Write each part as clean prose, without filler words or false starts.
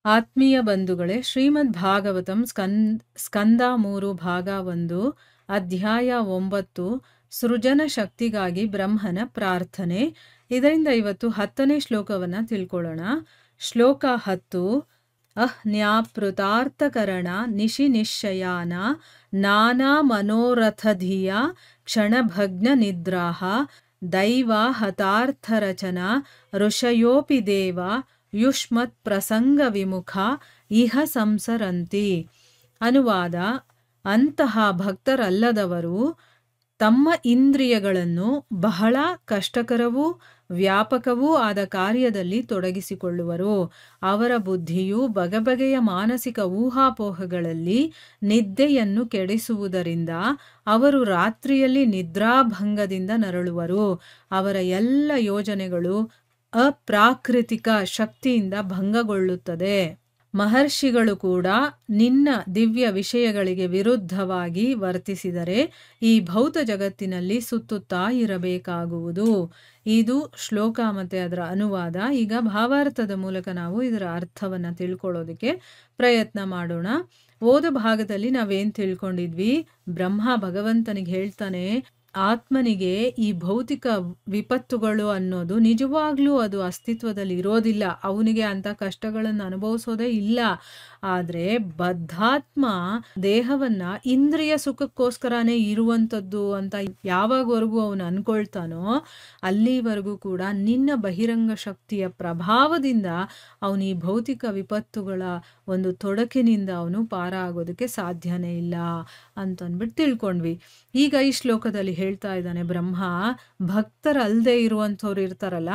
ಆತ್ಮೀಯ ಬಂಧುಗಳೇ, ಶ್ರೀಮದ್ ಭಾಗವತಂ ಸ್ಕಂದ 3 ಭಾಗ 1 ಅಧ್ಯಾಯ 9 ಸೃಜನ ಶಕ್ತಿಗಾಗಿ ಬ್ರಹ್ಮನ ಪ್ರಾರ್ಥನೆ. ಇದರಿಂದ ಇವತ್ತು 10ನೇ ಶ್ಲೋಕವನ್ನು ತಿಳ್ಕೊಳ್ಳೋಣ. ಶ್ಲೋಕ 10. ಅಹ್ನ್ಯಾಪೃತಾರ್ಥಕರಣ ನಿಶಿ ನಿಶ್ಚಯಾನ ನಾನಾ ಮನೋರಥಧಿಯ ಕ್ಷಣಭಗ್ನ ನಿದ್ರಾಹ ದೈವ ಹತಾರ್ಥರಚನ ಋಷಯೋಪಿ ದೇವ ಯುಷ್ಮತ್ ಪ್ರಸಂಗ ವಿಮುಖ ಇಹ ಸಂಸರಂತಿ. ಅನುವಾದ: ಅಂತಹ ಭಕ್ತರಲ್ಲದವರು ತಮ್ಮ ಇಂದ್ರಿಯಗಳನ್ನು ಬಹಳ ಕಷ್ಟಕರವೂ ವ್ಯಾಪಕವೂ ಆದ ಕಾರ್ಯದಲ್ಲಿ ತೊಡಗಿಸಿಕೊಳ್ಳುವರು. ಅವರ ಬುದ್ಧಿಯು ಬಗೆಬಗೆಯ ಮಾನಸಿಕ ಊಹಾಪೋಹಗಳಲ್ಲಿ ನಿದ್ದೆಯನ್ನು ಕೆಡಿಸುವುದರಿಂದ ಅವರು ರಾತ್ರಿಯಲ್ಲಿ ನಿದ್ರಾಭಂಗದಿಂದ ನರಳುವರು. ಅವರ ಎಲ್ಲ ಯೋಜನೆಗಳು ಅಪ್ರಾಕೃತಿಕ ಶಕ್ತಿಯಿಂದ ಭಂಗಗೊಳ್ಳುತ್ತದೆ. ಮಹರ್ಷಿಗಳು ಕೂಡ ನಿನ್ನ ದಿವ್ಯ ವಿಷಯಗಳಿಗೆ ವಿರುದ್ಧವಾಗಿ ವರ್ತಿಸಿದರೆ ಈ ಭೌತ ಜಗತ್ತಿನಲ್ಲಿ ಸುತ್ತುತ್ತಾ ಇರಬೇಕಾಗುವುದು. ಇದು ಶ್ಲೋಕ ಮತ್ತು ಅದರ ಅನುವಾದ. ಈಗ ಭಾವಾರ್ಥದ ಮೂಲಕ ನಾವು ಇದರ ಅರ್ಥವನ್ನು ತಿಳ್ಕೊಳ್ಳೋದಕ್ಕೆ ಪ್ರಯತ್ನ ಮಾಡೋಣ. ಓದ ಭಾಗದಲ್ಲಿ ನಾವೇನು ತಿಳ್ಕೊಂಡಿದ್ವಿ? ಬ್ರಹ್ಮ ಭಗವಂತನಿಗೆ ಹೇಳ್ತಾನೆ, ಆತ್ಮನಿಗೆ ಈ ಭೌತಿಕ ವಿಪತ್ತುಗಳು ಅನ್ನೋದು ನಿಜವಾಗ್ಲೂ ಅದು ಅಸ್ತಿತ್ವದಲ್ಲಿ ಇರೋದಿಲ್ಲ. ಅವನಿಗೆ ಅಂಥ ಕಷ್ಟಗಳನ್ನು ಅನುಭವಿಸೋದೇ ಇಲ್ಲ. ಆದರೆ ಬದ್ಧಾತ್ಮ ದೇಹವನ್ನ ಇಂದ್ರಿಯ ಸುಖಕ್ಕೋಸ್ಕರನೇ ಇರುವಂಥದ್ದು ಅಂತ ಯಾವಾಗವರೆಗೂ ಅವನು ಅನ್ಕೊಳ್ತಾನೋ ಅಲ್ಲಿವರೆಗೂ ಕೂಡ ನಿನ್ನ ಬಹಿರಂಗ ಶಕ್ತಿಯ ಪ್ರಭಾವದಿಂದ ಅವನು ಈ ಭೌತಿಕ ವಿಪತ್ತುಗಳ ಒಂದು ತೊಡಕಿನಿಂದ ಅವನು ಪಾರ ಆಗೋದಕ್ಕೆ ಸಾಧ್ಯನೇ ಇಲ್ಲ ಅಂತಂದ್ಬಿಟ್ಟು ತಿಳ್ಕೊಂಡ್ವಿ. ಈಗ ಈ ಶ್ಲೋಕದಲ್ಲಿ ಹೇಳ್ತಾ ಇದ್ದಾನೆ ಬ್ರಹ್ಮ, ಭಕ್ತರಲ್ಲದೆ ಇರುವಂಥವ್ರು ಇರ್ತಾರಲ್ಲ,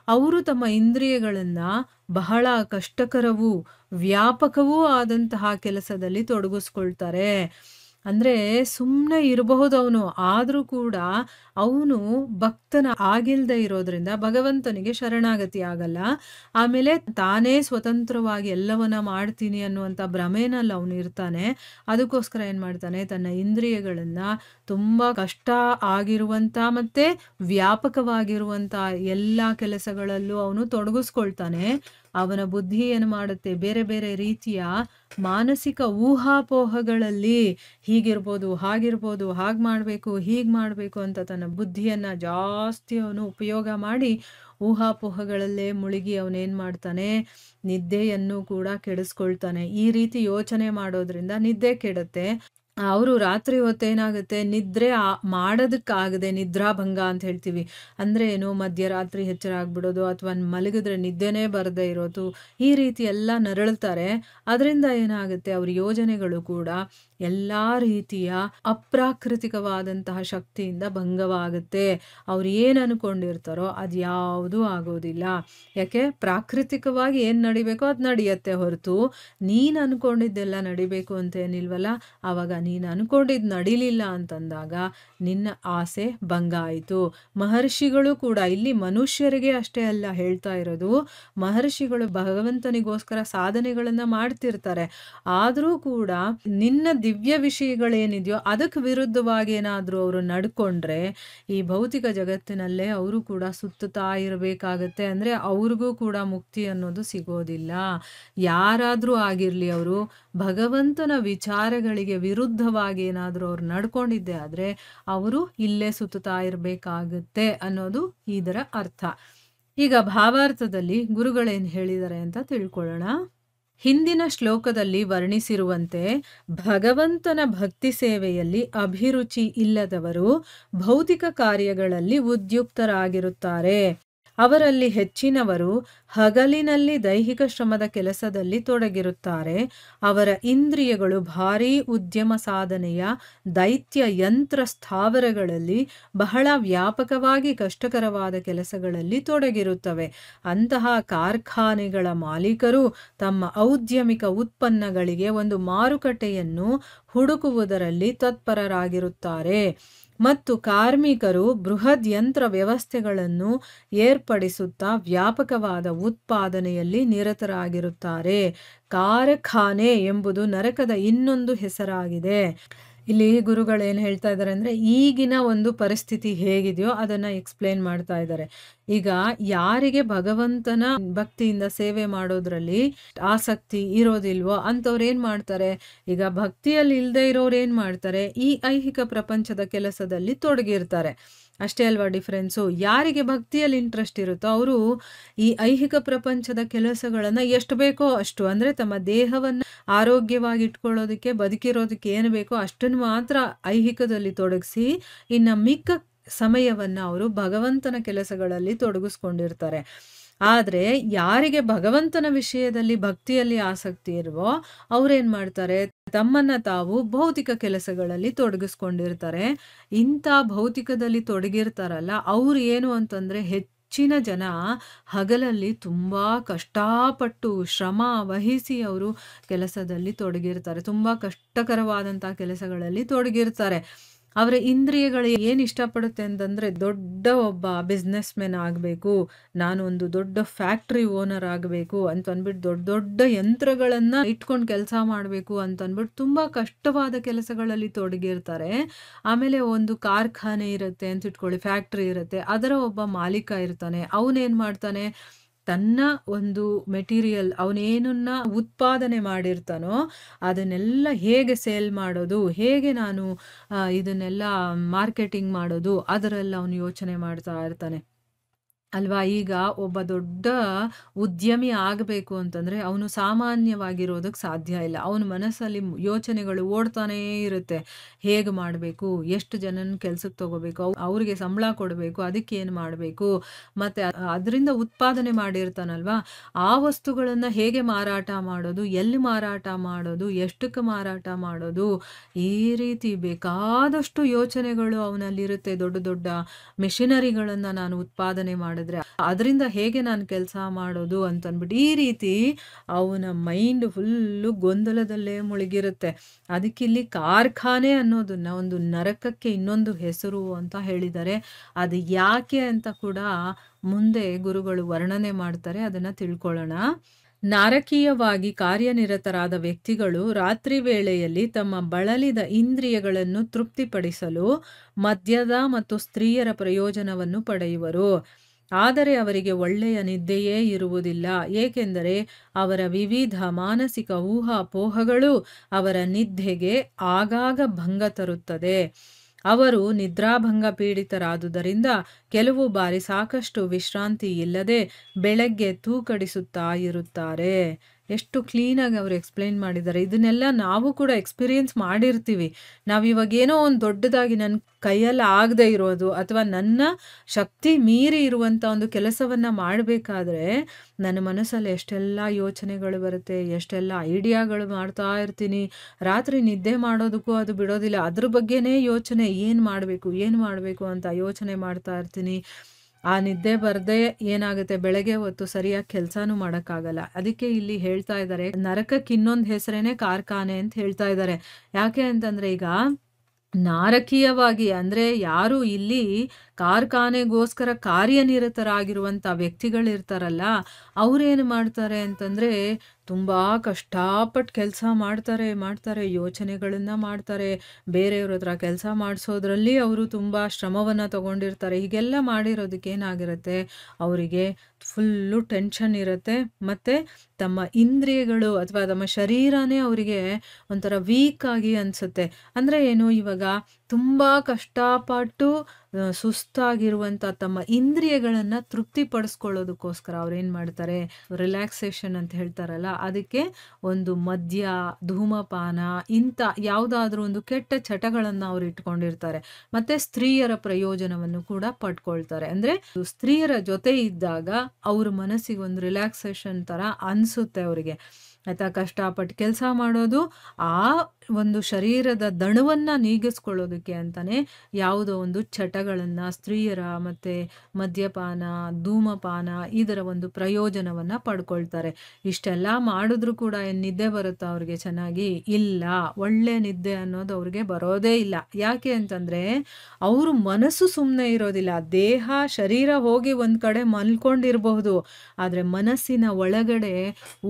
ಅವರು ತಮ್ಮ ಇಂದ್ರಿಯಗಳನ್ನ ಬಹಳ ಕಷ್ಟಕರವೂ ವ್ಯಾಪಕವೂ ಆದಂತಹ ಕೆಲಸದಲ್ಲಿ ತೊಡಗಿಸ್ಕೊಳ್ತಾರೆ. ಅಂದರೆ ಸುಮ್ಮನೆ ಇರಬಹುದು ಅವನು, ಆದರೂ ಕೂಡ ಅವನು ಭಕ್ತನ ಆಗಿಲ್ಲದೆ ಇರೋದ್ರಿಂದ ಭಗವಂತನಿಗೆ ಶರಣಾಗತಿ ಆಗಲ್ಲ. ಆಮೇಲೆ ತಾನೇ ಸ್ವತಂತ್ರವಾಗಿ ಎಲ್ಲವನ್ನ ಮಾಡ್ತೀನಿ ಅನ್ನುವಂಥ ಭ್ರಮೆನಲ್ಲಿ ಅವನು ಇರ್ತಾನೆ. ಅದಕ್ಕೋಸ್ಕರ ಏನು ಮಾಡ್ತಾನೆ, ತನ್ನ ಇಂದ್ರಿಯಗಳನ್ನು ತುಂಬ ಕಷ್ಟ ಆಗಿರುವಂಥ ಮತ್ತು ವ್ಯಾಪಕವಾಗಿರುವಂಥ ಎಲ್ಲ ಕೆಲಸಗಳಲ್ಲೂ ಅವನು ತೊಡಗಿಸ್ಕೊಳ್ತಾನೆ. ಅವನ ಬುದ್ಧಿ ಏನು ಮಾಡುತ್ತೆ, ಬೇರೆ ಬೇರೆ ರೀತಿಯ ಮಾನಸಿಕ ಊಹಾಪೋಹಗಳಲ್ಲಿ ಹೀಗಿರ್ಬೋದು, ಹಾಗಿರ್ಬೋದು, ಹಾಗೆ ಮಾಡಬೇಕು, ಹೀಗೆ ಮಾಡಬೇಕು ಅಂತ ತನ್ನ ಬುದ್ಧಿಯನ್ನು ಜಾಸ್ತಿ ಅವನು ಉಪಯೋಗ ಮಾಡಿ ಊಹಾಪೋಹಗಳಲ್ಲೇ ಮುಳುಗಿ ಅವನೇನು ಮಾಡ್ತಾನೆ, ನಿದ್ದೆಯನ್ನು ಕೂಡ ಕೆಡಿಸ್ಕೊಳ್ತಾನೆ. ಈ ರೀತಿ ಯೋಚನೆ ಮಾಡೋದ್ರಿಂದ ನಿದ್ದೆ ಕೆಡುತ್ತೆ. ಅವರು ರಾತ್ರಿ ಹೊತ್ತೇನಾಗುತ್ತೆ, ನಿದ್ರೆ ಮಾಡೋದಕ್ಕಾಗದೆ ನಿದ್ರಾಭಂಗ ಅಂತ ಹೇಳ್ತೀವಿ. ಅಂದರೆ ಏನು, ಮಧ್ಯರಾತ್ರಿ ಎಚ್ಚರ ಆಗ್ಬಿಡೋದು ಅಥವಾ ಮಲಗಿದ್ರೆ ನಿದ್ದೆನೇ ಬರದೇ ಇರೋದು, ಈ ರೀತಿ ಎಲ್ಲ ನರಳ್ತಾರೆ. ಅದರಿಂದ ಏನಾಗುತ್ತೆ, ಅವ್ರ ಯೋಜನೆಗಳು ಕೂಡ ಎಲ್ಲ ರೀತಿಯ ಅಪ್ರಾಕೃತಿಕವಾದಂತಹ ಶಕ್ತಿಯಿಂದ ಭಂಗವಾಗುತ್ತೆ. ಅವ್ರು ಏನು ಅನ್ಕೊಂಡಿರ್ತಾರೋ ಅದು ಯಾವುದೂ ಆಗೋದಿಲ್ಲ. ಯಾಕೆ, ಪ್ರಾಕೃತಿಕವಾಗಿ ಏನು ನಡಿಬೇಕೋ ಅದು ನಡೆಯುತ್ತೆ ಹೊರತು ನೀನು ಅನ್ಕೊಂಡಿದ್ದೆಲ್ಲ ನಡಿಬೇಕು ಅಂತ ಏನಿಲ್ವಲ್ಲ. ಆವಾಗ ನೀನು ಅನ್ಕೊಂಡಿದ್ದು ನಡಿಲಿಲ್ಲ ಅಂತಂದಾಗ ನಿನ್ನ ಆಸೆ ಭಂಗ ಆಯಿತು. ಮಹರ್ಷಿಗಳು ಕೂಡ ಇಲ್ಲಿ ಮನುಷ್ಯರಿಗೆ ಅಷ್ಟೇ ಅಲ್ಲ ಹೇಳ್ತಾ ಇರೋದು, ಮಹರ್ಷಿಗಳು ಭಗವಂತನಿಗೋಸ್ಕರ ಸಾಧನೆಗಳನ್ನು ಮಾಡ್ತಿರ್ತಾರೆ. ಆದರೂ ಕೂಡ ನಿನ್ನ ದಿವ್ಯ ವಿಷಯಗಳೇನಿದೆಯೋ ಅದಕ್ಕೆ ವಿರುದ್ಧವಾಗಿ ಏನಾದರೂ ಅವರು ನಡ್ಕೊಂಡ್ರೆ ಈ ಭೌತಿಕ ಜಗತ್ತಿನಲ್ಲೇ ಅವರು ಕೂಡ ಸುತ್ತುತ್ತಾ ಇರಬೇಕಾಗತ್ತೆ. ಅಂದರೆ ಅವ್ರಿಗೂ ಕೂಡ ಮುಕ್ತಿ ಅನ್ನೋದು ಸಿಗೋದಿಲ್ಲ. ಯಾರಾದರೂ ಆಗಿರಲಿ, ಅವರು ಭಗವಂತನ ವಿಚಾರಗಳಿಗೆ ವಿರುದ್ಧವಾಗಿ ಏನಾದರೂ ಅವ್ರು ನಡ್ಕೊಂಡಿದ್ದೆ ಆದರೆ ಅವರು ಇಲ್ಲೇ ಸುತ್ತುತ್ತಾ ಇರಬೇಕಾಗುತ್ತೆ ಅನ್ನೋದು ಇದರ ಅರ್ಥ. ಈಗ ಭಾವಾರ್ಥದಲ್ಲಿ ಗುರುಗಳೇನು ಹೇಳಿದ್ದಾರೆ ಅಂತ ತಿಳ್ಕೊಳ್ಳೋಣ. ಹಿಂದಿನ ಶ್ಲೋಕದಲ್ಲಿ ವರ್ಣಿಸಿರುವಂತೆ ಭಗವಂತನ ಭಕ್ತಿ ಸೇವೆಯಲ್ಲಿ ಅಭಿರುಚಿ ಇಲ್ಲದವರು ಭೌತಿಕ ಕಾರ್ಯಗಳಲ್ಲಿ ಉದ್ಯುಕ್ತರಾಗಿರುತ್ತಾರೆ. ಅವರಲ್ಲಿ ಹೆಚ್ಚಿನವರು ಹಗಲಿನಲ್ಲಿ ದೈಹಿಕ ಶ್ರಮದ ಕೆಲಸದಲ್ಲಿ ತೊಡಗಿರುತ್ತಾರೆ. ಅವರ ಇಂದ್ರಿಯಗಳು ಭಾರೀ ಉದ್ಯಮ ಸಾಧನೆಯ ದೈತ್ಯ ಯಂತ್ರ ಸ್ಥಾವರಗಳಲ್ಲಿ ಬಹಳ ವ್ಯಾಪಕವಾಗಿ ಕಷ್ಟಕರವಾದ ಕೆಲಸಗಳಲ್ಲಿ ತೊಡಗಿರುತ್ತವೆ. ಅಂತಹ ಕಾರ್ಖಾನೆಗಳ ಮಾಲೀಕರು ತಮ್ಮ ಔದ್ಯಮಿಕ ಉತ್ಪನ್ನಗಳಿಗೆ ಒಂದು ಮಾರುಕಟ್ಟೆಯನ್ನು ಹುಡುಕುವುದರಲ್ಲಿ ತತ್ಪರರಾಗಿರುತ್ತಾರೆ ಮತ್ತು ಕಾರ್ಮಿಕರು ಬೃಹದ್ ಯಂತ್ರ ವ್ಯವಸ್ಥೆಗಳನ್ನು ಏರ್ಪಡಿಸುತ್ತಾ ವ್ಯಾಪಕವಾದ ಉತ್ಪಾದನೆಯಲ್ಲಿ ನಿರತರಾಗಿರುತ್ತಾರೆ. ಕಾರ್ಖಾನೆ ಎಂಬುದು ನರಕದ ಇನ್ನೊಂದು ಹೆಸರಾಗಿದೆ. ಇಲ್ಲಿ ಗುರುಗಳೇನು ಹೇಳ್ತಾ ಇದ್ದಾರೆ ಅಂದರೆ, ಈಗಿನ ಒಂದು ಪರಿಸ್ಥಿತಿ ಹೇಗಿದೆಯೋ ಅದನ್ನು ಎಕ್ಸ್ಪ್ಲೇನ್ ಮಾಡ್ತಾ ಇದ್ದಾರೆ. ಈಗ ಯಾರಿಗೆ ಭಗವಂತನ ಭಕ್ತಿಯಿಂದ ಸೇವೆ ಮಾಡೋದ್ರಲ್ಲಿ ಆಸಕ್ತಿ ಇರೋದಿಲ್ವೋ ಅಂಥವ್ರು ಏನು ಮಾಡ್ತಾರೆ, ಈಗ ಭಕ್ತಿಯಲ್ಲಿ ಇಲ್ಲದೆ ಇರೋರು ಏನು ಮಾಡ್ತಾರೆ, ಈ ಐಹಿಕ ಪ್ರಪಂಚದ ಕೆಲಸದಲ್ಲಿ ತೊಡಗಿರ್ತಾರೆ. ಅಷ್ಟೇ ಅಲ್ವಾ ಡಿಫ್ರೆನ್ಸು. ಯಾರಿಗೆ ಭಕ್ತಿಯಲ್ಲಿ ಇಂಟ್ರೆಸ್ಟ್ ಇರುತ್ತೋ ಅವರು ಈ ಐಹಿಕ ಪ್ರಪಂಚದ ಕೆಲಸಗಳನ್ನು ಎಷ್ಟು ಬೇಕೋ ಅಷ್ಟು, ಅಂದರೆ ತಮ್ಮ ದೇಹವನ್ನು ಆರೋಗ್ಯವಾಗಿ ಇಟ್ಕೊಳ್ಳೋದಕ್ಕೆ, ಬದುಕಿರೋದಕ್ಕೆ ಏನು ಬೇಕೋ ಅಷ್ಟನ್ನು ಮಾತ್ರ ಐಹಿಕದಲ್ಲಿ ತೊಡಗಿಸಿ, ಇನ್ನು ಮಿಕ್ಕ ಸಮಯವನ್ನು ಅವರು ಭಗವಂತನ ಕೆಲಸಗಳಲ್ಲಿ ತೊಡಗಿಸ್ಕೊಂಡಿರ್ತಾರೆ. ಆದರೆ ಯಾರಿಗೆ ಭಗವಂತನ ವಿಷಯದಲ್ಲಿ ಭಕ್ತಿಯಲ್ಲಿ ಆಸಕ್ತಿ ಇರುವೋ ಅವ್ರೇನು ಮಾಡ್ತಾರೆ, ತಮ್ಮನ್ನು ತಾವು ಭೌತಿಕ ಕೆಲಸಗಳಲ್ಲಿ ತೊಡಗಿಸ್ಕೊಂಡಿರ್ತಾರೆ. ಇಂಥ ಭೌತಿಕದಲ್ಲಿ ತೊಡಗಿರ್ತಾರಲ್ಲ ಅವ್ರು ಏನು ಅಂತಂದರೆ, ಹೆಚ್ಚಿನ ಜನ ಹಗಲಲ್ಲಿ ತುಂಬ ಕಷ್ಟಪಟ್ಟು ಶ್ರಮ ವಹಿಸಿ ಅವರು ಕೆಲಸದಲ್ಲಿ ತೊಡಗಿರ್ತಾರೆ. ತುಂಬ ಕಷ್ಟಕರವಾದಂಥ ಕೆಲಸಗಳಲ್ಲಿ ತೊಡಗಿರ್ತಾರೆ. ಅವರ ಇಂದ್ರಿಯಗಳು ಏನು ಇಷ್ಟಪಡುತ್ತೆ ಅಂತಂದರೆ, ದೊಡ್ಡ ಒಬ್ಬ ಬಿಸ್ನೆಸ್ ಮೆನ್ ಆಗಬೇಕು, ನಾನು ಒಂದು ದೊಡ್ಡ ಫ್ಯಾಕ್ಟ್ರಿ ಓನರ್ ಆಗಬೇಕು ಅಂತಂದ್ಬಿಟ್ಟು ದೊಡ್ಡ ದೊಡ್ಡ ಯಂತ್ರಗಳನ್ನು ಇಟ್ಕೊಂಡು ಕೆಲಸ ಮಾಡಬೇಕು ಅಂತಂದ್ಬಿಟ್ಟು ತುಂಬ ಕಷ್ಟವಾದ ಕೆಲಸಗಳಲ್ಲಿ ತೊಡಗಿರ್ತಾರೆ. ಆಮೇಲೆ ಒಂದು ಕಾರ್ಖಾನೆ ಇರುತ್ತೆ ಅಂತ ಇಟ್ಕೊಳ್ಳಿ, ಫ್ಯಾಕ್ಟ್ರಿ ಇರುತ್ತೆ, ಅದರ ಒಬ್ಬ ಮಾಲೀಕ ಇರ್ತಾನೆ. ಅವನೇನು ಮಾಡ್ತಾನೆ, ತನ್ನ ಒಂದು ಮೆಟೀರಿಯಲ್ ಅವನೇನನ್ನ ಉತ್ಪಾದನೆ ಮಾಡಿರ್ತಾನೋ ಅದನ್ನೆಲ್ಲ ಹೇಗೆ ಸೇಲ್ ಮಾಡೋದು, ಹೇಗೆ ನಾನು ಇದನ್ನೆಲ್ಲ ಮಾರ್ಕೆಟಿಂಗ್ ಮಾಡೋದು, ಅದರೆಲ್ಲ ಅವನು ಯೋಚನೆ ಮಾಡ್ತಾ ಇರ್ತಾನೆ ಅಲ್ವಾ. ಈಗ ಒಬ್ಬ ದೊಡ್ಡ ಉದ್ಯಮಿ ಆಗಬೇಕು ಅಂತಂದರೆ ಅವನು ಸಾಮಾನ್ಯವಾಗಿರೋದಕ್ಕೆ ಸಾಧ್ಯ ಇಲ್ಲ. ಅವನ ಮನಸ್ಸಲ್ಲಿ ಯೋಚನೆಗಳು ಓಡ್ತಾನೇ ಇರುತ್ತೆ. ಹೇಗೆ ಮಾಡಬೇಕು, ಎಷ್ಟು ಜನನ ಕೆಲಸಕ್ಕೆ ತಗೋಬೇಕು, ಅವ್ರಿಗೆ ಸಂಬಳ ಕೊಡಬೇಕು, ಅದಕ್ಕೆ ಏನು ಮಾಡಬೇಕು, ಮತ್ತು ಅದರಿಂದ ಉತ್ಪಾದನೆ ಮಾಡಿರ್ತಾನಲ್ವಾ ಆ ವಸ್ತುಗಳನ್ನು ಹೇಗೆ ಮಾರಾಟ ಮಾಡೋದು, ಎಲ್ಲಿ ಮಾರಾಟ ಮಾಡೋದು, ಎಷ್ಟಕ್ಕೆ ಮಾರಾಟ ಮಾಡೋದು, ಈ ರೀತಿ ಬೇಕಾದಷ್ಟು ಯೋಚನೆಗಳು ಅವನಲ್ಲಿರುತ್ತೆ. ದೊಡ್ಡ ದೊಡ್ಡ ಮೆಷಿನರಿಗಳನ್ನು ನಾನು ಉತ್ಪಾದನೆ ಮಾಡಿದ್ರೆ ಅದರಿಂದ ಹೇಗೆ ನಾನು ಕೆಲಸ ಮಾಡೋದು ಅಂತಂದ್ಬಿಟ್ಟು ಈ ರೀತಿ ಅವನ ಮೈಂಡ್ ಫುಲ್ಲು ಗೊಂದಲದಲ್ಲೇ ಮುಳುಗಿರುತ್ತೆ. ಅದಕ್ಕಿಲ್ಲಿ ಕಾರ್ಖಾನೆ ಅನ್ನೋದನ್ನ ಒಂದು ನರಕಕ್ಕೆ ಇನ್ನೊಂದು ಹೆಸರು ಅಂತ ಹೇಳಿದ್ದಾರೆ. ಅದು ಯಾಕೆ ಅಂತ ಕೂಡ ಮುಂದೆ ಗುರುಗಳು ವರ್ಣನೆ ಮಾಡ್ತಾರೆ, ಅದನ್ನ ತಿಳ್ಕೊಳ್ಳೋಣ. ನಾರಕೀಯವಾಗಿ ಕಾರ್ಯನಿರತರಾದ ವ್ಯಕ್ತಿಗಳು ರಾತ್ರಿ ವೇಳೆಯಲ್ಲಿ ತಮ್ಮ ಬಳಲಿದ ಇಂದ್ರಿಯಗಳನ್ನು ತೃಪ್ತಿಪಡಿಸಲು ಮದ್ಯದ ಮತ್ತು ಸ್ತ್ರೀಯರ ಪ್ರಯೋಜನವನ್ನು ಪಡೆಯುವರು. ಆದರೆ ಅವರಿಗೆ ಒಳ್ಳೆಯ ನಿದ್ದೆಯೇ ಇರುವುದಿಲ್ಲ, ಏಕೆಂದರೆ ಅವರ ವಿವಿಧ ಮಾನಸಿಕ ಊಹಾಪೋಹಗಳು ಅವರ ನಿದ್ದೆಗೆ ಆಗಾಗ ಭಂಗ ತರುತ್ತದೆ. ಅವರು ನಿದ್ರಾಭಂಗ ಪೀಡಿತರಾದುದರಿಂದ ಕೆಲವು ಬಾರಿ ಸಾಕಷ್ಟು ವಿಶ್ರಾಂತಿ ಇಲ್ಲದೆ ಬೆಳಗ್ಗೆ ತೂಕಡಿಸುತ್ತಾ ಇರುತ್ತಾರೆ. ಎಷ್ಟು ಕ್ಲೀನಾಗಿ ಅವರು ಎಕ್ಸ್ಪ್ಲೈನ್ ಮಾಡಿದ್ದಾರೆ. ಇದನ್ನೆಲ್ಲ ನಾವು ಕೂಡ ಎಕ್ಸ್ಪೀರಿಯೆನ್ಸ್ ಮಾಡಿರ್ತೀವಿ. ನಾವಿವಾಗ ಏನೋ ಒಂದು ದೊಡ್ಡದಾಗಿ ನನ್ನ ಕೈಯಲ್ಲಿ ಆಗದೆ ಇರೋದು ಅಥವಾ ನನ್ನ ಶಕ್ತಿ ಮೀರಿ ಇರುವಂಥ ಒಂದು ಕೆಲಸವನ್ನು ಮಾಡಬೇಕಾದ್ರೆ ನನ್ನ ಮನಸ್ಸಲ್ಲಿ ಎಷ್ಟೆಲ್ಲ ಯೋಚನೆಗಳು ಬರುತ್ತೆ, ಎಷ್ಟೆಲ್ಲ ಐಡಿಯಾಗಳು ಮಾಡ್ತಾ ಇರ್ತೀನಿ. ರಾತ್ರಿ ನಿದ್ದೆ ಮಾಡೋದಕ್ಕೂ ಅದು ಬಿಡೋದಿಲ್ಲ. ಅದ್ರ ಬಗ್ಗೆನೇ ಯೋಚನೆ, ಏನು ಮಾಡಬೇಕು ಅಂತ ಯೋಚನೆ ಮಾಡ್ತಾ ಇರ್ತೀನಿ. ಆ ನಿದ್ದೆ ಬರದೆ ಏನಾಗುತ್ತೆ, ಬೆಳಗ್ಗೆ ಹೊತ್ತು ಸರಿಯಾಗಿ ಕೆಲಸನೂ ಮಾಡೋಕ್ಕಾಗಲ್ಲ. ಅದಕ್ಕೆ ಇಲ್ಲಿ ಹೇಳ್ತಾ ಇದ್ದಾರೆ, ನರಕಕ್ಕೆ ಇನ್ನೊಂದು ಹೆಸರೇನೆ ಕಾರ್ಖಾನೆ ಅಂತ ಹೇಳ್ತಾ ಇದ್ದಾರೆ. ಯಾಕೆ ಅಂತಂದರೆ, ಈಗ ನಾರಕೀಯವಾಗಿ ಅಂದರೆ ಯಾರು ಇಲ್ಲಿ ಕಾರ್ಖಾನೆಗೋಸ್ಕರ ಕಾರ್ಯನಿರತರಾಗಿರುವಂಥ ವ್ಯಕ್ತಿಗಳಿರ್ತಾರಲ್ಲ ಅವರೇನು ಮಾಡ್ತಾರೆ ಅಂತಂದರೆ ತುಂಬ ಕಷ್ಟಪಟ್ಟು ಕೆಲಸ ಮಾಡ್ತಾರೆ, ಯೋಚನೆಗಳನ್ನು ಮಾಡ್ತಾರೆ, ಬೇರೆಯವ್ರ ಹತ್ರ ಕೆಲಸ ಮಾಡಿಸೋದ್ರಲ್ಲಿ ಅವರು ತುಂಬ ಶ್ರಮವನ್ನು ತಗೊಂಡಿರ್ತಾರೆ. ಹೀಗೆಲ್ಲ ಮಾಡಿರೋದಕ್ಕೆ ಏನಾಗಿರುತ್ತೆ, ಅವರಿಗೆ ಫುಲ್ಲು ಟೆನ್ಷನ್ ಇರುತ್ತೆ. ಮತ್ತು ತಮ್ಮ ಇಂದ್ರಿಯಗಳು ಅಥವಾ ತಮ್ಮ ಶರೀರನೇ ಅವರಿಗೆ ಒಂಥರ ವೀಕ್ ಆಗಿ ಅನಿಸುತ್ತೆ. ಅಂದರೆ ಏನು, ಇವಾಗ ತುಂಬ ಕಷ್ಟಪಟ್ಟು ಸುಸ್ತಾಗಿರುವಂಥ ತಮ್ಮ ಇಂದ್ರಿಯಗಳನ್ನು ತೃಪ್ತಿಪಡಿಸ್ಕೊಳ್ಳೋದಕ್ಕೋಸ್ಕರ ಅವ್ರೇನು ಮಾಡ್ತಾರೆ, ರಿಲ್ಯಾಕ್ಸೇಷನ್ ಅಂತ ಹೇಳ್ತಾರಲ್ಲ ಅದಕ್ಕೆ ಒಂದು ಮದ್ಯ, ಧೂಮಪಾನ ಇಂಥ ಯಾವುದಾದ್ರೂ ಒಂದು ಕೆಟ್ಟ ಚಟಗಳನ್ನು ಅವ್ರು ಇಟ್ಕೊಂಡಿರ್ತಾರೆ. ಮತ್ತು ಸ್ತ್ರೀಯರ ಪ್ರಯೋಜನವನ್ನು ಕೂಡ ಪಡ್ಕೊಳ್ತಾರೆ. ಅಂದರೆ ಸ್ತ್ರೀಯರ ಜೊತೆ ಇದ್ದಾಗ ಅವ್ರ ಮನಸ್ಸಿಗೆ ಒಂದು ರಿಲ್ಯಾಕ್ಸೇಷನ್ ಥರ ಅನಿಸುತ್ತೆ ಅವರಿಗೆ. ಆಯಿತಾ, ಕಷ್ಟಪಟ್ಟು ಕೆಲಸ ಮಾಡೋದು ಆ ಒಂದು ಶರೀರದ ದಣವನ್ನು ನೀಗಿಸ್ಕೊಳ್ಳೋದಕ್ಕೆ ಅಂತಲೇ ಯಾವುದೋ ಒಂದು ಚಟಗಳನ್ನು, ಸ್ತ್ರೀಯರ ಮತ್ತು ಮದ್ಯಪಾನ, ಧೂಮಪಾನ ಇದರ ಒಂದು ಪ್ರಯೋಜನವನ್ನು ಪಡ್ಕೊಳ್ತಾರೆ. ಇಷ್ಟೆಲ್ಲ ಮಾಡಿದ್ರೂ ಕೂಡ ಏನು ನಿದ್ದೆ ಬರುತ್ತಾ ಅವ್ರಿಗೆ ಚೆನ್ನಾಗಿ? ಇಲ್ಲ, ಒಳ್ಳೆ ನಿದ್ದೆ ಅನ್ನೋದು ಅವ್ರಿಗೆ ಬರೋದೇ ಇಲ್ಲ. ಯಾಕೆ ಅಂತಂದರೆ ಅವರು ಮನಸ್ಸು ಸುಮ್ಮನೆ ಇರೋದಿಲ್ಲ. ದೇಹ ಶರೀರ ಹೋಗಿ ಒಂದು ಕಡೆ ಮಲ್ಕೊಂಡಿರಬಹುದು, ಆದರೆ ಮನಸ್ಸಿನ ಒಳಗಡೆ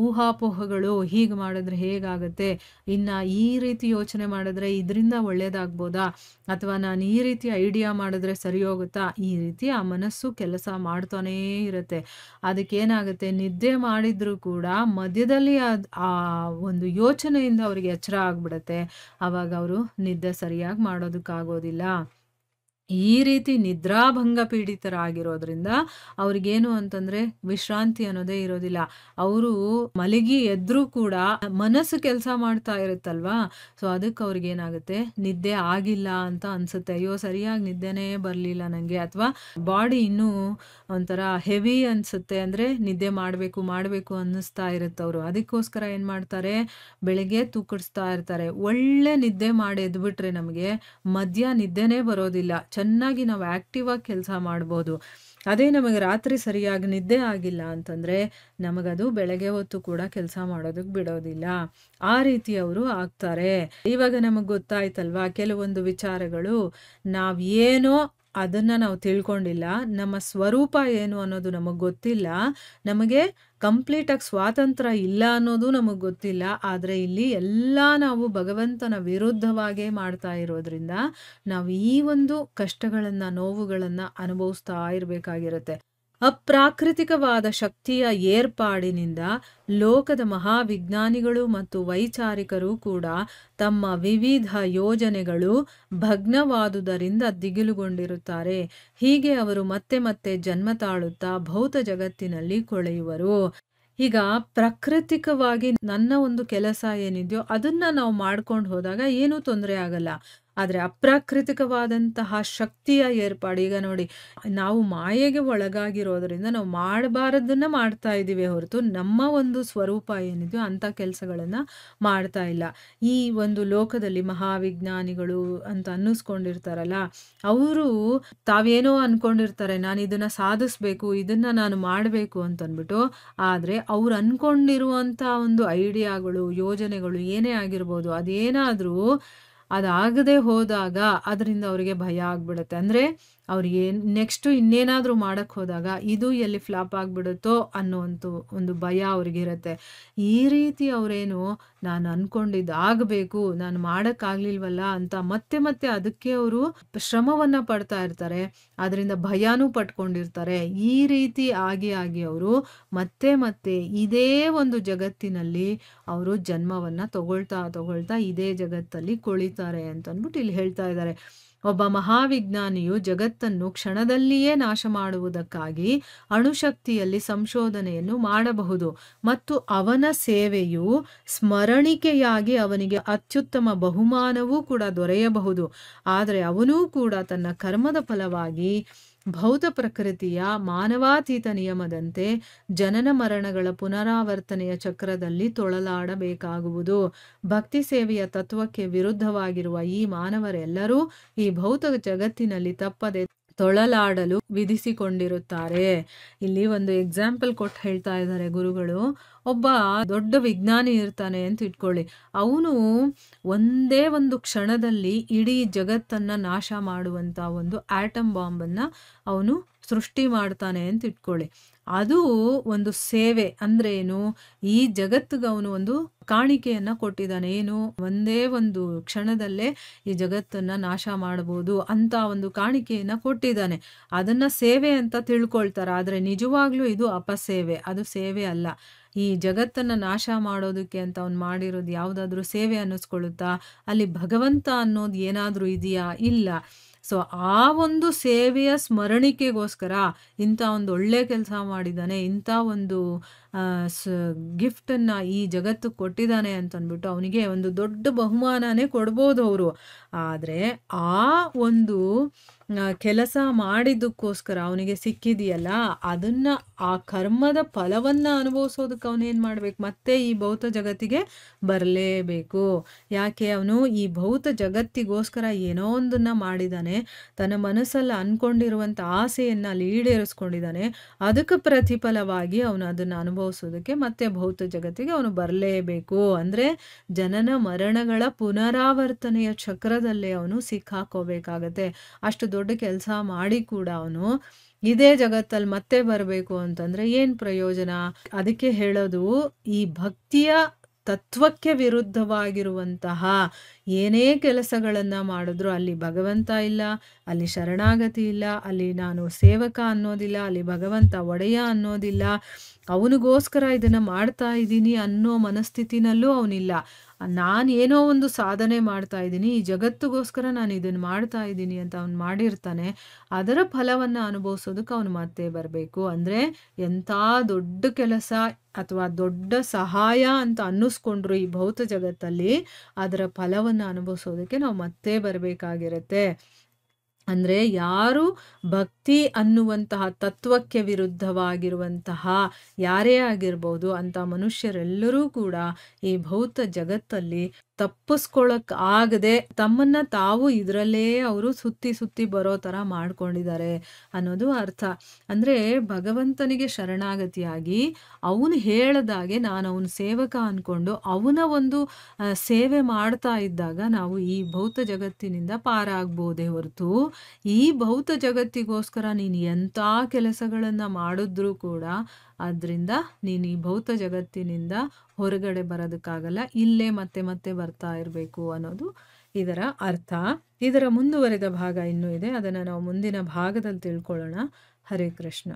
ಊಹಾಪೋಹಗಳು, ಹೀಗೆ ಮಾಡಿದ್ರೆ ಹೇಗಾಗುತ್ತೆ, ಇನ್ನು ಈ ರೀತಿ ಯೋಚನೆ ಮಾಡಿದ್ರೆ ಇದರಿಂದ ಒಳ್ಳೇದಾಗ್ಬೋದಾ, ಅಥವಾ ನಾನು ಈ ರೀತಿ ಐಡಿಯಾ ಮಾಡಿದ್ರೆ ಸರಿ ಹೋಗುತ್ತಾ, ಈ ರೀತಿ ಆ ಮನಸ್ಸು ಕೆಲಸ ಮಾಡ್ತಾನೇ ಇರುತ್ತೆ. ಅದಕ್ಕೇನಾಗುತ್ತೆ, ನಿದ್ದೆ ಮಾಡಿದ್ರು ಕೂಡ ಮಧ್ಯದಲ್ಲಿ ಆ ಒಂದು ಯೋಚನೆಯಿಂದ ಅವ್ರಿಗೆ ಎಚ್ಚರ ಆಗ್ಬಿಡುತ್ತೆ. ಆವಾಗ ಅವರು ನಿದ್ದೆ ಸರಿಯಾಗಿ ಮಾಡೋದಕ್ಕಾಗೋದಿಲ್ಲ. ಈ ರೀತಿ ನಿದ್ರಾಭಂಗ ಪೀಡಿತರಾಗಿರೋದ್ರಿಂದ ಅವ್ರಿಗೇನು ಅಂತಂದ್ರೆ ವಿಶ್ರಾಂತಿ ಅನ್ನೋದೇ ಇರೋದಿಲ್ಲ. ಅವರು ಮಲಗಿ ಎದ್ರೂ ಕೂಡ ಮನಸ್ಸು ಕೆಲಸ ಮಾಡ್ತಾ ಇರುತ್ತಲ್ವಾ, ಸೊ ಅದಕ್ಕೆ ಅವ್ರಿಗೇನಾಗುತ್ತೆ, ನಿದ್ದೆ ಆಗಿಲ್ಲ ಅಂತ ಅನ್ಸುತ್ತೆ. ಅಯ್ಯೋ ಸರಿಯಾಗಿ ನಿದ್ದೆನೇ ಬರಲಿಲ್ಲ ನನಗೆ, ಅಥವಾ ಬಾಡಿ ಇನ್ನೂ ಒಂಥರ ಹೆವಿ ಅನ್ಸುತ್ತೆ, ಅಂದ್ರೆ ನಿದ್ದೆ ಮಾಡಬೇಕು ಅನ್ನಿಸ್ತಾ ಇರುತ್ತೆ. ಅವರು ಅದಕ್ಕೋಸ್ಕರ ಏನು ಮಾಡ್ತಾರೆ, ಬೆಳಗ್ಗೆ ತೂಕಡಿಸ್ತಾ ಇರ್ತಾರೆ. ಒಳ್ಳೆ ನಿದ್ದೆ ಮಾಡಿ ಎದ್ಬಿಟ್ರೆ ನಮಗೆ ಮಧ್ಯ ನಿದ್ದೆನೇ ಬರೋದಿಲ್ಲ, ಚೆನ್ನಾಗಿ ನಾವು ಆಕ್ಟಿವ್ ಆಗಿ ಕೆಲಸ ಮಾಡ್ಬೋದು. ಅದೇ ನಮಗೆ ರಾತ್ರಿ ಸರಿಯಾಗಿ ನಿದ್ದೆ ಆಗಿಲ್ಲ ಅಂತಂದ್ರೆ ನಮಗದು ಬೆಳಗ್ಗೆ ಹೊತ್ತು ಕೂಡ ಕೆಲಸ ಮಾಡೋದಕ್ಕೆ ಬಿಡೋದಿಲ್ಲ. ಆ ರೀತಿ ಅವರು ಆಗ್ತಾರೆ. ಇವಾಗ ನಮಗೆ ಗೊತ್ತಾಯ್ತಲ್ವಾ ಕೆಲವೊಂದು ವಿಚಾರಗಳು, ನಾವೇನೋ ಅದನ್ನ ನಾವು ತಿಳ್ಕೊಂಡಿಲ್ಲ, ನಮ್ಮ ಸ್ವರೂಪ ಏನು ಅನ್ನೋದು ನಮಗೆ ಗೊತ್ತಿಲ್ಲ, ನಮಗೆ ಕಂಪ್ಲೀಟಾಗಿ ಸ್ವಾತಂತ್ರ್ಯ ಇಲ್ಲ ಅನ್ನೋದು ನಮಗೆ ಗೊತ್ತಿಲ್ಲ. ಆದರೆ ಇಲ್ಲಿ ಎಲ್ಲ ನಾವು ಭಗವಂತನ ವಿರುದ್ಧವಾಗೇ ಮಾಡ್ತಾ ಇರೋದ್ರಿಂದ ನಾವು ಈ ಒಂದು ಕಷ್ಟಗಳನ್ನು, ನೋವುಗಳನ್ನು ಅನುಭವಿಸ್ತಾ ಇರಬೇಕಾಗಿರುತ್ತೆ. ಅಪ್ರಾಕೃತಿಕವಾದ ಶಕ್ತಿಯ ಏರ್ಪಾಡಿನಿಂದ ಲೋಕದ ಮಹಾವಿಜ್ಞಾನಿಗಳು ಮತ್ತು ವೈಚಾರಿಕರು ಕೂಡ ತಮ್ಮ ವಿವಿಧ ಯೋಜನೆಗಳು ಭಗ್ನವಾದುದರಿಂದ ದಿಗಿಲುಗೊಂಡಿರುತ್ತಾರೆ. ಹೀಗೆ ಅವರು ಮತ್ತೆ ಮತ್ತೆ ಜನ್ಮ ತಾಳುತ್ತಾ ಭೌತ ಜಗತ್ತಿನಲ್ಲಿ ಕೊಳೆಯುವರು. ಈಗ ಪ್ರಾಕೃತಿಕವಾಗಿ ನನ್ನ ಒಂದು ಕೆಲಸ ಏನಿದೆಯೋ ಅದನ್ನ ನಾವು ಮಾಡ್ಕೊಂಡು ಹೋದಾಗ ಏನೂ ತೊಂದರೆ ಆಗಲ್ಲ. ಆದರೆ ಅಪ್ರಾಕೃತಿಕವಾದಂತಹ ಶಕ್ತಿಯ ಏರ್ಪಾಡು, ಈಗ ನೋಡಿ, ನಾವು ಮಾಯೆಗೆ ಒಳಗಾಗಿರೋದ್ರಿಂದ ನಾವು ಮಾಡಬಾರದನ್ನ ಮಾಡ್ತಾ ಇದ್ದೀವಿ ಹೊರತು ನಮ್ಮ ಒಂದು ಸ್ವರೂಪ ಏನಿದೆಯೋ ಅಂಥ ಕೆಲಸಗಳನ್ನು ಮಾಡ್ತಾ ಇಲ್ಲ. ಈ ಒಂದು ಲೋಕದಲ್ಲಿ ಮಹಾವಿಜ್ಞಾನಿಗಳು ಅಂತ ಅನ್ನಿಸ್ಕೊಂಡಿರ್ತಾರಲ್ಲ, ಅವರು ತಾವೇನೋ ಅನ್ಕೊಂಡಿರ್ತಾರೆ, ನಾನು ಇದನ್ನ ಸಾಧಿಸ್ಬೇಕು, ಇದನ್ನ ನಾನು ಮಾಡಬೇಕು ಅಂತಂದ್ಬಿಟ್ಟು. ಆದರೆ ಅವ್ರು ಅನ್ಕೊಂಡಿರುವಂಥ ಒಂದು ಐಡಿಯಾಗಳು, ಯೋಜನೆಗಳು ಏನೇ ಆಗಿರ್ಬೋದು, ಅದೇನಾದರೂ ಅದಾಗದೆ ಹೋದಾಗ ಅದರಿಂದ ಅವರಿಗೆ ಭಯ ಆಗ್ಬಿಡುತ್ತೆ. ಅಂದರೆ ಅವ್ರಿಗೆ ನೆಕ್ಸ್ಟು ಇನ್ನೇನಾದರೂ ಮಾಡಕ್ಕೆ ಹೋದಾಗ ಇದು ಎಲ್ಲಿ ಫ್ಲಾಪ್ ಆಗಿಬಿಡುತ್ತೋ ಅನ್ನೋವಂಥ ಒಂದು ಭಯ ಅವ್ರಿಗಿರುತ್ತೆ. ಈ ರೀತಿ ಅವರೇನು, ನಾನು ಅಂದ್ಕೊಂಡಿದ್ದು ಆಗಬೇಕು, ನಾನು ಮಾಡೋಕ್ಕಾಗಲಿಲ್ವಲ್ಲ ಅಂತ ಮತ್ತೆ ಮತ್ತೆ ಅದಕ್ಕೆ ಅವರು ಶ್ರಮವನ್ನು ಪಡ್ತಾ ಇರ್ತಾರೆ, ಅದರಿಂದ ಭಯನೂ ಪಟ್ಕೊಂಡಿರ್ತಾರೆ. ಈ ರೀತಿ ಆಗಿ ಅವರು ಮತ್ತೆ ಮತ್ತೆ ಇದೇ ಒಂದು ಜಗತ್ತಿನಲ್ಲಿ ಅವರು ಜನ್ಮವನ್ನು ತಗೊಳ್ತಾ ಇದೇ ಜಗತ್ತಲ್ಲಿ ಕೊಳಿತಾರೆ ಅಂತಂದ್ಬಿಟ್ಟು ಇಲ್ಲಿ ಹೇಳ್ತಾ ಇದ್ದಾರೆ. ಒಬ್ಬ ಮಹಾವಿಜ್ಞಾನಿಯು ಜಗತ್ತನ್ನು ಕ್ಷಣದಲ್ಲಿಯೇ ನಾಶ ಮಾಡುವುದಕ್ಕಾಗಿ ಅಣುಶಕ್ತಿಯಲ್ಲಿ ಸಂಶೋಧನೆಯನ್ನು ಮಾಡಬಹುದು ಮತ್ತು ಅವನ ಸೇವೆಯು ಸ್ಮರಣಿಕೆಯಾಗಿ ಅವನಿಗೆ ಅತ್ಯುತ್ತಮ ಬಹುಮಾನವೂ ಕೂಡ ದೊರೆಯಬಹುದು. ಆದರೆ ಅವನೂ ಕೂಡ ತನ್ನ ಕರ್ಮದ ಫಲವಾಗಿ ಭೌತ ಪ್ರಕೃತಿಯ ಮಾನವಾತೀತ ನಿಯಮದಂತೆ ಜನನ ಮರಣಗಳ ಪುನರಾವರ್ತನೆಯ ಚಕ್ರದಲ್ಲಿ ತೊಳಲಾಡಬೇಕಾಗುವುದು. ಭಕ್ತಿ ಸೇವೆಯ ತತ್ವಕ್ಕೆ ವಿರುದ್ಧವಾಗಿರುವ ಈ ಮಾನವರೆಲ್ಲರೂ ಈ ಭೌತ ಜಗತ್ತಿನಲ್ಲಿ ತಪ್ಪದೆ ತೊಳಲಾಡಲು ವಿಧಿಸಿಕೊಂಡಿರುತ್ತಾರೆ. ಇಲ್ಲಿ ಒಂದು ಎಕ್ಸಾಂಪಲ್ ಕೊಟ್ಟು ಹೇಳ್ತಾ ಇದ್ದಾರೆ ಗುರುಗಳು. ಒಬ್ಬ ದೊಡ್ಡ ವಿಜ್ಞಾನಿ ಇರ್ತಾನೆ ಅಂತ ಇಟ್ಕೊಳ್ಳಿ. ಅವನು ಒಂದೇ ಒಂದು ಕ್ಷಣದಲ್ಲಿ ಇಡೀ ಜಗತ್ತನ್ನು ನಾಶ ಮಾಡುವಂಥ ಒಂದು ಆಟಮ್ ಬಾಂಬನ್ನು ಅವನು ಸೃಷ್ಟಿ ಮಾಡ್ತಾನೆ ಅಂತ ಇಟ್ಕೊಳ್ಳಿ. ಅದು ಒಂದು ಸೇವೆ. ಅಂದ್ರೆ ಏನು, ಈ ಜಗತ್ತಿಗೆ ಅವನು ಒಂದು ಕಾಣಿಕೆಯನ್ನ ಕೊಟ್ಟಿದ್ದಾನೆ. ಏನು, ಒಂದೇ ಒಂದು ಕ್ಷಣದಲ್ಲೇ ಈ ಜಗತ್ತನ್ನ ನಾಶ ಮಾಡಬಹುದು ಅಂತ ಒಂದು ಕಾಣಿಕೆಯನ್ನ ಕೊಟ್ಟಿದ್ದಾನೆ. ಅದನ್ನ ಸೇವೆ ಅಂತ ತಿಳ್ಕೊಳ್ತಾರೆ. ಆದ್ರೆ ನಿಜವಾಗ್ಲೂ ಇದು ಅಪಸೇವೆ, ಅದು ಸೇವೆ ಅಲ್ಲ. ಈ ಜಗತ್ತನ್ನ ನಾಶ ಮಾಡೋದಕ್ಕೆ ಅಂತ ಅವ್ನು ಮಾಡಿರೋದು ಯಾವುದಾದ್ರೂ ಸೇವೆ ಅನ್ನಿಸ್ಕೊಳ್ಳುತ್ತಾ? ಅಲ್ಲಿ ಭಗವಂತ ಅನ್ನೋದು ಏನಾದ್ರೂ ಇದೆಯಾ? ಇಲ್ಲ. ಸೊ ಆ ಒಂದು ಸೇವೆಯ ಸ್ಮರಣಿಕೆಗೋಸ್ಕರ ಇಂಥ ಒಂದು ಒಳ್ಳೆ ಕೆಲಸ ಮಾಡಿದ್ದಾನೆ, ಇಂಥ ಒಂದು ಗಿಫ್ಟನ್ನು ಈ ಜಗತ್ತಿಗೆ ಕೊಟ್ಟಿದ್ದಾನೆ ಅಂತಂದ್ಬಿಟ್ಟು ಅವನಿಗೆ ಒಂದು ದೊಡ್ಡ ಬಹುಮಾನನೇ ಕೊಡ್ಬೋದು ಅವರು. ಆದರೆ ಆ ಒಂದು ಕೆಲಸ ಮಾಡಿದ್ದಕ್ಕೋಸ್ಕರ ಅವನಿಗೆ ಸಿಕ್ಕಿದೆಯಲ್ಲ, ಅದನ್ನ ಆ ಕರ್ಮದ ಫಲವನ್ನು ಅನುಭವಿಸೋದಕ್ಕೆ ಅವನೇನು ಮಾಡ್ಬೇಕು, ಮತ್ತೆ ಈ ಭೌತ ಜಗತ್ತಿಗೆ ಬರಲೇಬೇಕು. ಯಾಕೆ, ಅವನು ಈ ಭೌತ ಜಗತ್ತಿಗೋಸ್ಕರ ಏನೋ ಒಂದನ್ನ ಮಾಡಿದ್ದಾನೆ, ತನ್ನ ಮನಸ್ಸಲ್ಲಿ ಅನ್ಕೊಂಡಿರುವಂಥ ಆಸೆಯನ್ನು ಅಲ್ಲಿ ಈಡೇರಿಸ್ಕೊಂಡಿದ್ದಾನೆ. ಅದಕ್ಕೆ ಪ್ರತಿಫಲವಾಗಿ ಅವನು ಅದನ್ನು ಅನುಭವಿಸೋದಕ್ಕೆ ಮತ್ತೆ ಭೌತ ಜಗತ್ತಿಗೆ ಅವನು ಬರಲೇಬೇಕು. ಅಂದರೆ ಜನನ ಮರಣಗಳ ಪುನರಾವರ್ತನೆಯ ಚಕ್ರದಲ್ಲೇ ಅವನು ಸಿಕ್ಕಾಕೋಬೇಕಾಗತ್ತೆ. ಅಷ್ಟು ದೊಡ್ಡ ಕೆಲಸ ಮಾಡಿ ಕೂಡ ಅವನು ಇದೇ ಜಗತ್ತಲ್ಲಿ ಮತ್ತೆ ಬರಬೇಕು ಅಂತಂದ್ರೆ ಏನು ಪ್ರಯೋಜನ? ಅದಕ್ಕೆ ಹೇಳೋದು, ಈ ಭಕ್ತಿಯ ತತ್ವಕ್ಕೆ ವಿರುದ್ಧವಾಗಿರುವಂತಹ ಏನೇ ಕೆಲಸಗಳನ್ನು ಮಾಡಿದ್ರು ಅಲ್ಲಿ ಭಗವಂತ ಇಲ್ಲ, ಅಲ್ಲಿ ಶರಣಾಗತಿ ಇಲ್ಲ, ಅಲ್ಲಿ ನಾನು ಸೇವಕ ಅನ್ನೋದಿಲ್ಲ, ಅಲ್ಲಿ ಭಗವಂತ ಒಡೆಯ ಅನ್ನೋದಿಲ್ಲ, ಅವನಿಗೋಸ್ಕರ ಇದನ್ನು ಮಾಡ್ತಾ ಇದ್ದೀನಿ ಅನ್ನೋ ಮನಸ್ಥಿತಿನಲ್ಲೂ ಅವನಿಲ್ಲ. ನಾನು ಏನೋ ಒಂದು ಸಾಧನೆ ಮಾಡ್ತಾ ಇದ್ದೀನಿ, ಈ ಜಗತ್ತಿಗೋಸ್ಕರ ನಾನು ಇದನ್ನು ಮಾಡ್ತಾ ಇದ್ದೀನಿ ಅಂತ ಅವನು ಮಾಡಿರ್ತಾನೆ. ಅದರ ಫಲವನ್ನು ಅನುಭವಿಸೋದಕ್ಕೆ ಅವನು ಮತ್ತೆ ಬರಬೇಕು. ಅಂದರೆ ಎಂಥ ದೊಡ್ಡ ಕೆಲಸ ಅಥವಾ ದೊಡ್ಡ ಸಹಾಯ ಅಂತ ಅನ್ನಿಸ್ಕೊಂಡ್ರು ಈ ಭೌತ ಜಗತ್ತಲ್ಲಿ, ಅದರ ಫಲವನ್ನು ಅನುಭವಿಸೋದಕ್ಕೆ ನಾವು ಮತ್ತೆ ಬರಬೇಕಾಗಿರುತ್ತೆ. ಅಂದರೆ ಯಾರು ಭಕ್ತಿ ಅನ್ನುವಂತಹ ತತ್ವಕ್ಕೆ ವಿರುದ್ಧವಾಗಿರುವಂತಹ ಯಾರೇ ಆಗಿರ್ಬೋದು ಅಂಥ ಮನುಷ್ಯರೆಲ್ಲರೂ ಕೂಡ ಈ ಭೌತ ಜಗತ್ತಲ್ಲಿ ತಪ್ಪಿಸ್ಕೊಳ್ಳೋಕ್ಕಾಗದೆ ತಮ್ಮನ್ನು ತಾವು ಇದರಲ್ಲೇ ಅವರು ಸುತ್ತಿ ಸುತ್ತಿ ಬರೋ ಥರ ಮಾಡ್ಕೊಂಡಿದ್ದಾರೆ ಅನ್ನೋದು ಅರ್ಥ. ಅಂದರೆ ಭಗವಂತನಿಗೆ ಶರಣಾಗತಿಯಾಗಿ ಅವನು ಹೇಳ್ದಾಗೆ ನಾನು ಅವನ ಸೇವಕ ಅಂದ್ಕೊಂಡು ಅವನ ಒಂದು ಸೇವೆ ಮಾಡ್ತಾ ಇದ್ದಾಗ ನಾವು ಈ ಭೌತ ಜಗತ್ತಿನಿಂದ ಪಾರಾಗ್ಬೋದೇ ಹೊರತು ಈ ಭೌತ ಜಗತ್ತಿಗೋಸ್ಕರ ನೀನು ಎಂಥ ಕೆಲಸಗಳನ್ನು ಮಾಡಿದ್ರೂ ಕೂಡ ಅದರಿಂದ ನೀನು ಈ ಭೌತ ಜಗತ್ತಿನಿಂದ ಹೊರಗಡೆ ಬರೋದಕ್ಕಾಗಲ್ಲ, ಇಲ್ಲೇ ಮತ್ತೆ ಮತ್ತೆ ಬರ್ತಾ ಇರಬೇಕು ಅನ್ನೋದು ಇದರ ಅರ್ಥ. ಇದರ ಮುಂದುವರೆದ ಭಾಗ ಇನ್ನೂ ಇದೆ, ಅದನ್ನು ನಾವು ಮುಂದಿನ ಭಾಗದಲ್ಲಿ ತಿಳ್ಕೊಳ್ಳೋಣ. ಹರೇ ಕೃಷ್ಣ.